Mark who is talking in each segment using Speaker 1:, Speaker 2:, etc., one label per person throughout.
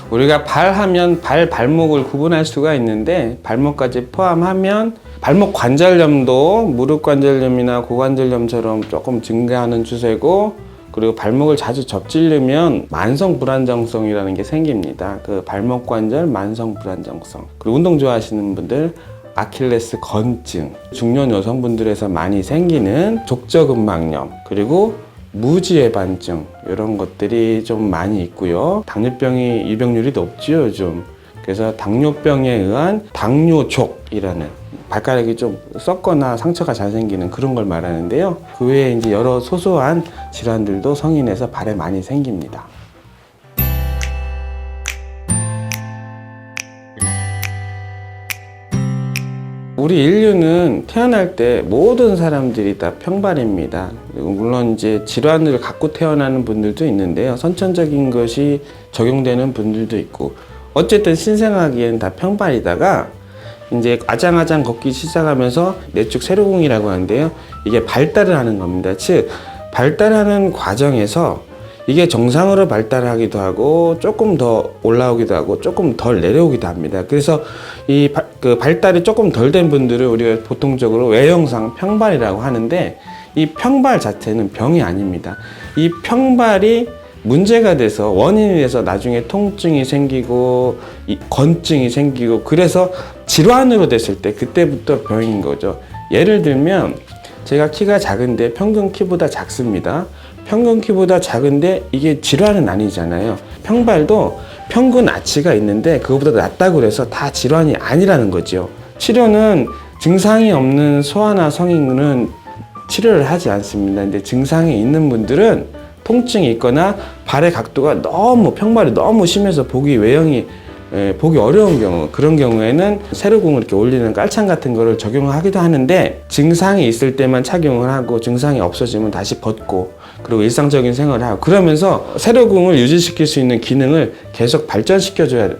Speaker 1: 우리가 발하면 발목을 구분할 수가 있는데 발목까지 포함하면 발목 관절염도 무릎 관절염이나 고관절염처럼 조금 증가하는 추세고, 그리고 발목을 자주 접질르면 만성 불안정성이라는 게 생깁니다. 그 발목 관절 만성 불안정성. 그리고 운동 좋아하시는 분들 아킬레스 건증, 중년 여성분들에서 많이 생기는 족저근막염, 그리고 무지해반증, 이런 것들이 좀 많이 있고요. 당뇨병이 유병률이 높지요, 요즘. 그래서 당뇨병에 의한 당뇨족이라는, 발가락이 좀 썩거나 상처가 잘 생기는 그런 걸 말하는데요. 그 외에 이제 여러 소소한 질환들도 성인에서 발에 많이 생깁니다. 우리 인류는 태어날 때 모든 사람들이 다 평발입니다. 그리고 물론 이제 질환을 갖고 태어나는 분들도 있는데요. 선천적인 것이 적용되는 분들도 있고, 어쨌든 신생아기에는 다 평발이다가 이제 아장아장 걷기 시작하면서 내축 세로공이라고 하는데요. 이게 발달을 하는 겁니다. 즉, 발달하는 과정에서 이게 정상으로 발달하기도 하고 조금 더 올라오기도 하고 조금 덜 내려오기도 합니다. 그래서 이 발달이 조금 덜 된 분들을 우리가 보통적으로 외형상 평발이라고 하는데, 이 평발 자체는 병이 아닙니다. 이 평발이 문제가 돼서 원인이 돼서 나중에 통증이 생기고 건증이 생기고, 그래서 질환으로 됐을 때 그때부터 병인 거죠. 예를 들면 제가 키가 작은데 평균 키보다 작습니다. 평균 키보다 작은데 이게 질환은 아니잖아요. 평발도 평균 아치가 있는데 그거보다 낮다고 해서 다 질환이 아니라는 거죠. 치료는 증상이 없는 소아나 성인은 치료를 하지 않습니다. 근데 증상이 있는 분들은 통증이 있거나 발의 각도가 너무, 평발이 너무 심해서 외형이 보기 어려운 경우, 그런 경우에는 세로공을 이렇게 올리는 깔창 같은 거를 적용하기도 하는데, 증상이 있을 때만 착용을 하고 증상이 없어지면 다시 벗고, 그리고 일상적인 생활을 하고, 그러면서 세로공을 유지시킬 수 있는 기능을 계속 발전시켜줘야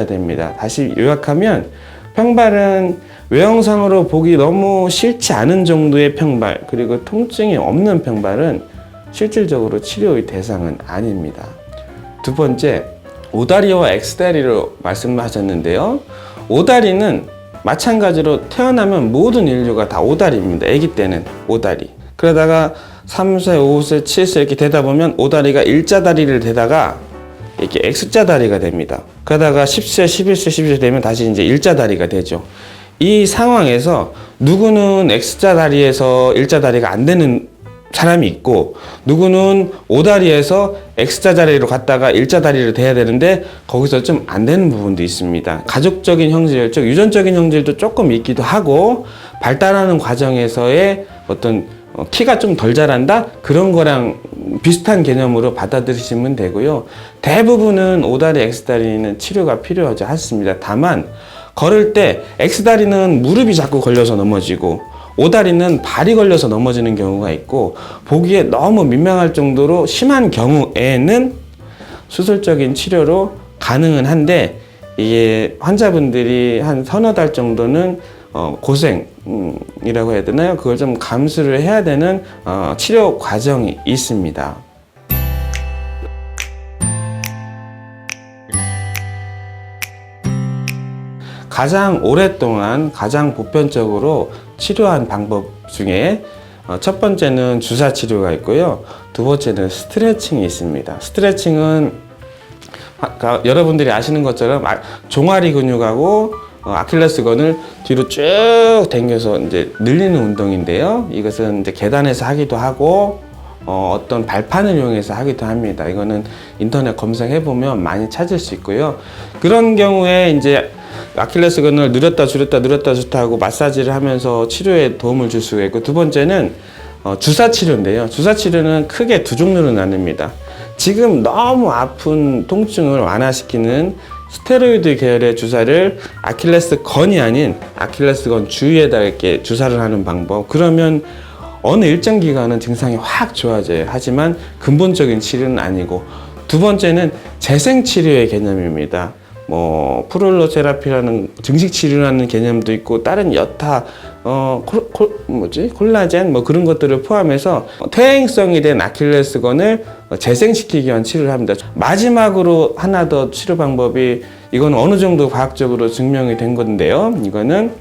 Speaker 1: 됩니다. 다시 요약하면, 평발은 외형상으로 보기 너무 싫지 않은 정도의 평발, 그리고 통증이 없는 평발은 실질적으로 치료의 대상은 아닙니다. 두 번째, 오다리와 X다리로 말씀하셨는데요. 오다리는 마찬가지로 태어나면 모든 인류가 다 오다리입니다. 아기 때는 오다리. 그러다가 3세, 5세, 7세 이렇게 되다 보면 오다리가 일자다리를 되다가 이렇게 X자다리가 됩니다. 그러다가 10세, 11세, 12세 되면 다시 이제 일자다리가 되죠. 이 상황에서 누구는 X자다리에서 일자다리가 안 되는 사람이 있고, 누구는 오다리에서 X자다리로 갔다가 일자다리로 돼야 되는데 거기서 좀 안 되는 부분도 있습니다. 가족적인 형질, 즉 유전적인 형질도 조금 있기도 하고, 발달하는 과정에서의 어떤 키가 좀 덜 자란다? 그런 거랑 비슷한 개념으로 받아들이시면 되고요. 대부분은 오다리, X다리는 치료가 필요하지 않습니다. 다만 걸을 때 X다리는 무릎이 자꾸 걸려서 넘어지고, 오다리는 발이 걸려서 넘어지는 경우가 있고, 보기에 너무 민망할 정도로 심한 경우에는 수술적인 치료로 가능은 한데, 이게 환자분들이 한 서너 달 정도는 고생이라고 해야 되나요? 그걸 좀 감수를 해야 되는 치료 과정이 있습니다. 가장 오랫동안 가장 보편적으로 치료한 방법 중에 첫 번째는 주사 치료가 있고요. 두 번째는 스트레칭이 있습니다. 스트레칭은 여러분들이 아시는 것처럼 종아리 근육하고 아킬레스건을 뒤로 쭉 당겨서 이제 늘리는 운동인데요. 이것은 이제 계단에서 하기도 하고 어떤 발판을 이용해서 하기도 합니다. 이거는 인터넷 검색해 보면 많이 찾을 수 있고요. 그런 경우에 이제 아킬레스건을 늘었다 줄였다 하고 마사지를 하면서 치료에 도움을 줄 수가 있고, 두 번째는 주사 치료인데요. 주사 치료는 크게 두 종류로 나뉩니다. 지금 너무 아픈 통증을 완화시키는 스테로이드 계열의 주사를 아킬레스건이 아닌 아킬레스건 주위에다 이렇게 주사를 하는 방법. 그러면 어느 일정 기간은 증상이 확 좋아져요. 하지만 근본적인 치료는 아니고, 두 번째는 재생치료의 개념입니다. 뭐 프롤로 테라피라는 증식 치료라는 개념도 있고 다른 여타 콜라겐 뭐 그런 것들을 포함해서 퇴행성이 된 아킬레스건을 재생시키기 위한 치료를 합니다. 마지막으로 하나 더 치료 방법이 이건 어느 정도 과학적으로 증명이 된 건데요. 이거는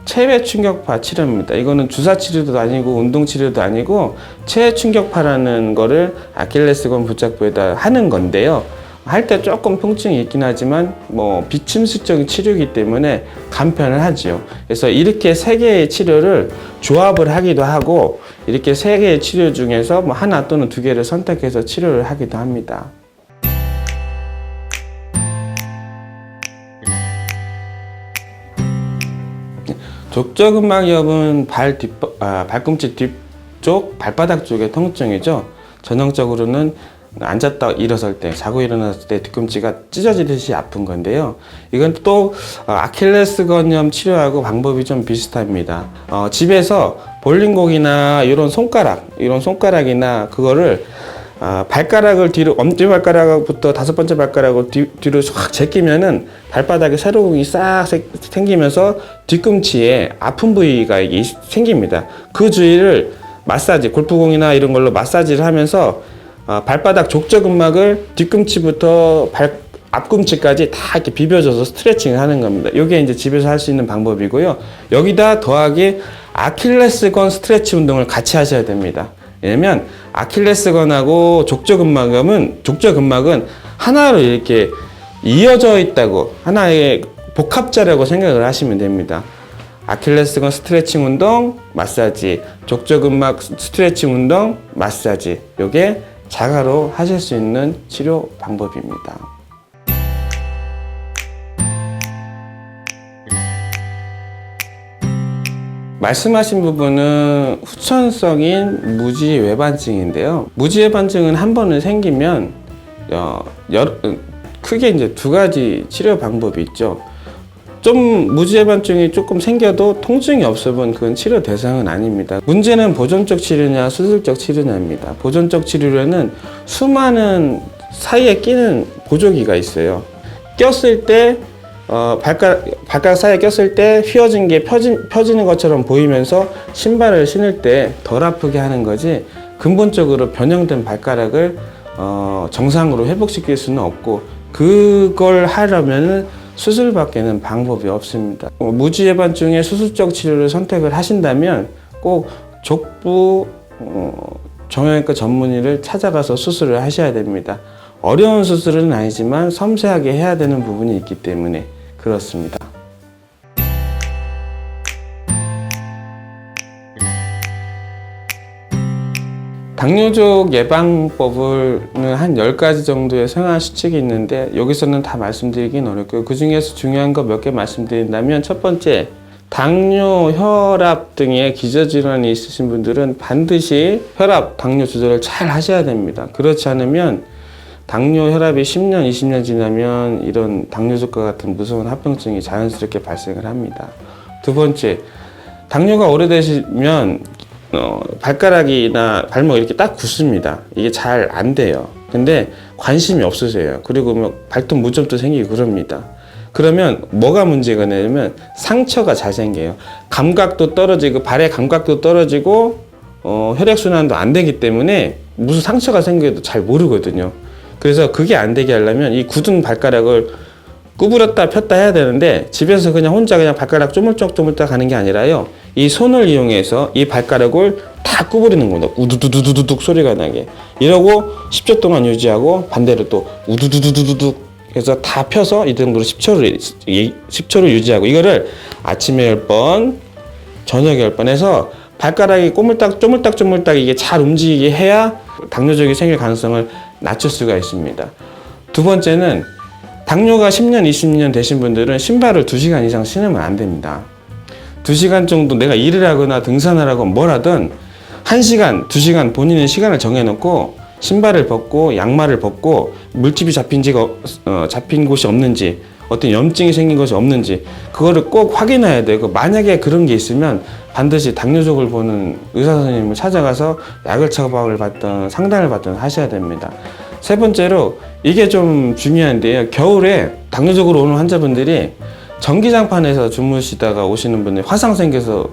Speaker 1: 체외 충격파 치료입니다. 이거는 주사 치료도 아니고 운동 치료도 아니고 체외 충격파라는 거를 아킬레스건 부착부에다 하는 건데요. 할 때 조금 통증이 있긴 하지만 뭐 비침수적인 치료이기 때문에 간편을 하죠. 그래서 이렇게 세 개의 치료를 조합을 하기도 하고 이렇게 세 개의 치료 중에서 뭐 하나 또는 두 개를 선택해서 치료를 하기도 합니다. 족저근막염은 발꿈치 뒤쪽 발바닥 쪽의 통증이죠. 전형적으로는 앉았다 일어설 때, 자고 일어났을 때 뒤꿈치가 찢어지듯이 아픈 건데요. 이건 또 아킬레스건염 치료하고 방법이 좀 비슷합니다. 집에서 볼링공이나 이런 손가락이나 그거를 발가락을 뒤로, 엄지발가락부터 다섯 번째 발가락을 뒤로 확 제끼면은 발바닥에 세로공이 싹 생기면서 뒤꿈치에 아픈 부위가 생깁니다. 그 주위를 마사지, 골프공이나 이런 걸로 마사지를 하면서 발바닥 족저근막을 뒤꿈치부터 앞꿈치까지 다 이렇게 비벼줘서 스트레칭을 하는 겁니다. 이게 이제 집에서 할 수 있는 방법이고요. 여기다 더하기 아킬레스건 스트레치 운동을 같이 하셔야 됩니다. 왜냐면 아킬레스건하고 족저근막은 하나로 이렇게 이어져 있다고, 하나의 복합자라고 생각을 하시면 됩니다. 아킬레스건 스트레칭 운동, 마사지, 족저근막 스트레칭 운동, 마사지. 요게 자가로 하실 수 있는 치료 방법입니다. 말씀하신 부분은 후천성인 무지외반증인데요. 무지외반증은 한 번은 생기면 크게 이제 두 가지 치료 방법이 있죠. 좀 무지외반증이 조금 생겨도 통증이 없으면 그건 치료 대상은 아닙니다. 문제는 보존적 치료냐 수술적 치료냐입니다. 보존적 치료로는 수많은 사이에 끼는 보조기가 있어요. 꼈을 때 발가락 사이에 꼈을 때 휘어진 게 펴지는 것처럼 보이면서 신발을 신을 때 덜 아프게 하는 거지, 근본적으로 변형된 발가락을 정상으로 회복시킬 수는 없고, 그걸 하려면은 수술밖에는 방법이 없습니다. 무지외반증의 수술적 치료를 선택을 하신다면 꼭 족부 정형외과 전문의를 찾아가서 수술을 하셔야 됩니다. 어려운 수술은 아니지만 섬세하게 해야 되는 부분이 있기 때문에 그렇습니다. 당뇨족 예방법은 한 10가지 정도의 생활 수칙이 있는데 여기서는 다 말씀드리긴 어렵고요. 그 중에서 중요한 거 몇 개 말씀드린다면, 첫 번째, 당뇨, 혈압 등의 기저질환이 있으신 분들은 반드시 혈압, 당뇨 조절을 잘 하셔야 됩니다. 그렇지 않으면 당뇨, 혈압이 10년, 20년 지나면 이런 당뇨족과 같은 무서운 합병증이 자연스럽게 발생을 합니다. 두 번째, 당뇨가 오래되시면 발가락이나 발목 이렇게 딱 굳습니다. 이게 잘 안 돼요. 근데 관심이 없으세요. 그리고 뭐 발톱 무좀도 생기고 그럽니다. 그러면 뭐가 문제가 되냐면 상처가 잘 생겨요. 감각도 떨어지고, 발의 감각도 떨어지고, 혈액순환도 안 되기 때문에 무슨 상처가 생겨도 잘 모르거든요. 그래서 그게 안 되게 하려면 이 굳은 발가락을 구부렸다 폈다 해야 되는데, 집에서 그냥 혼자 그냥 발가락 쪼물쩍 하는 게 아니라요, 이 손을 이용해서 이 발가락을 다 구부리는 겁니다. 우두두두두둑 소리가 나게. 이러고 10초 동안 유지하고, 반대로 또 우두두두두둑 해서 다 펴서 이 정도로 10초를 유지하고, 이거를 아침에 10번, 저녁에 10번 해서 발가락이 쪼물딱 이게 잘 움직이게 해야 당뇨족이 생길 가능성을 낮출 수가 있습니다. 두 번째는, 당뇨가 10년, 20년 되신 분들은 신발을 2시간 이상 신으면 안 됩니다. 2시간 정도 내가 일을 하거나 등산을 하고 뭘 하든 1시간, 2시간 본인의 시간을 정해놓고 신발을 벗고 양말을 벗고 물집이 잡힌 곳이 없는지, 어떤 염증이 생긴 것이 없는지 그거를 꼭 확인해야 되고, 만약에 그런 게 있으면 반드시 당뇨족을 보는 의사 선생님을 찾아가서 약을 처방을 받든 상담을 받든 하셔야 됩니다. 세 번째로, 이게 좀 중요한데요. 겨울에 당뇨적으로 오는 환자분들이 전기장판에서 주무시다가 오시는 분들, 화상 생겨서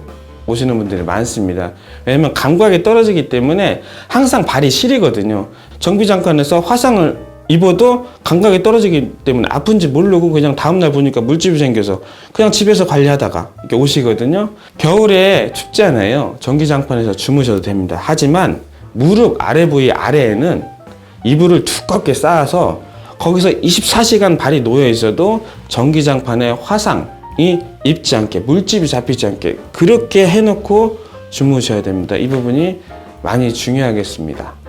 Speaker 1: 오시는 분들이 많습니다. 왜냐면 감각이 떨어지기 때문에 항상 발이 시리거든요. 전기장판에서 화상을 입어도 감각이 떨어지기 때문에 아픈지 모르고 그냥 다음날 보니까 물집이 생겨서 그냥 집에서 관리하다가 이렇게 오시거든요. 겨울에 춥잖아요. 전기장판에서 주무셔도 됩니다. 하지만 무릎 아래 부위 아래에는 이불을 두껍게 쌓아서 거기서 24시간 발이 놓여 있어도 전기장판에 화상이 입지 않게, 물집이 잡히지 않게 그렇게 해놓고 주무셔야 됩니다. 이 부분이 많이 중요하겠습니다.